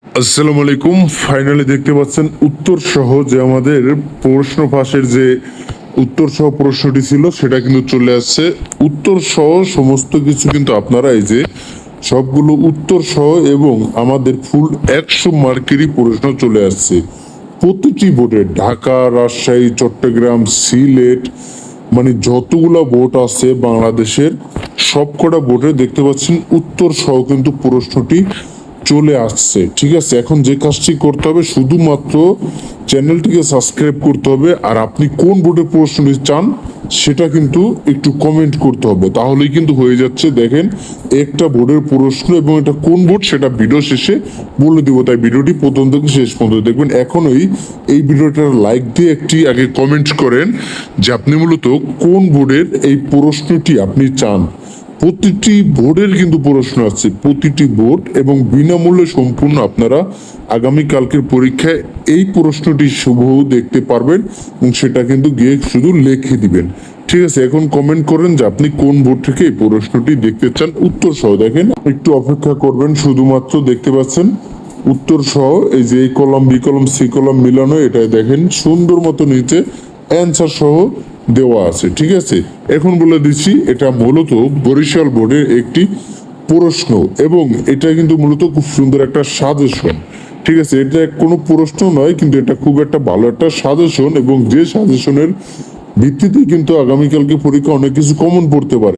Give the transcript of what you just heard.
আসসালামু আলাইকুম। ফাইনালি দেখতে পাচ্ছেন উত্তর সহ যে আমাদের প্রশ্ন ফাঁসের যে উত্তর সহ প্রশ্নটি ছিল সেটা কিন্তু চলে আসছে। উত্তর সহ সমস্ত কিছু কিন্তু আপনারা এই যে সবগুলো উত্তর সহ এবং আমাদের ফুল 100 মার্কেরই প্রশ্ন চলে আসছে প্রতিটি বোর্ডে। ঢাকা, রাজশাহী, চট্টগ্রাম, সিলেট, মানে যতগুলা বোর্ড আছে বাংলাদেশের সবকটা বোর্ডে দেখতে পাচ্ছেন উত্তর সহ কিন্তু প্রশ্নটি চলে আসছে। ঠিক আছে, এখন যে কাজটি করতে হবে শুধুমাত্র চ্যানেলটিকে সাবস্ক্রাইব করতে হবে, আর আপনি কোন বোর্ডে প্রশ্নটি চান সেটা কিন্তু একটু কমেন্ট করতে হবে, তাহলেই কিন্তু হয়ে যাচ্ছে। দেখেন একটা বোর্ডের প্রশ্ন এবং এটা কোন বোর্ড সেটা ভিডিও শেষে বলে দিব, তাই ভিডিওটি প্রথম থেকে শেষ পর্যন্ত দেখবেন। এখনই এই ভিডিওটার লাইক দিয়ে একটি আগে কমেন্ট করেন যে আপনি মূলত কোন বোর্ডের এই প্রশ্নটি আপনি চান। প্রতিটি বোর্ডের কিন্তু প্রশ্ন আছে, প্রতিটি বোর্ড, এবং বিনামূল্যে সম্পূর্ণ আপনারা আগামীকালকের পরীক্ষায় এই প্রশ্নটি হুবহু দেখতে পারবেন এবং সেটা কিন্তু গিয়ে শুধু লিখে দিবেন। ঠিক আছে, এখন কমেন্ট করেন যে আপনি কোন বোর্ড থেকে এই প্রশ্নটি দেখতে চান উত্তর সহ। দেখেন একটু অপেক্ষা করবেন, শুধুমাত্র দেখতে পাচ্ছেন উত্তর সহ এই যে এই কলম, বি কলম, সি কলম মিলানো, এটাই দেখেন সুন্দর মতো নিচে অ্যান্সার সহ দেওয়া আছে। ঠিক আছে, এখন বলে দিচ্ছি এটা মূলত বরিশাল বোর্ডের একটি প্রশ্ন এবং এটা কিন্তু মূলত খুব সুন্দর একটা সাজেশন। ঠিক আছে, এটা কোনো প্রশ্ন নয়, কিন্তু এটা খুব একটা ভালো একটা সাজেশন এবং যে সাজেশনের ভিত্তিতে কিন্তু আগামীকালকে পরীক্ষা অনেক কিছু কমন পড়তে পারে।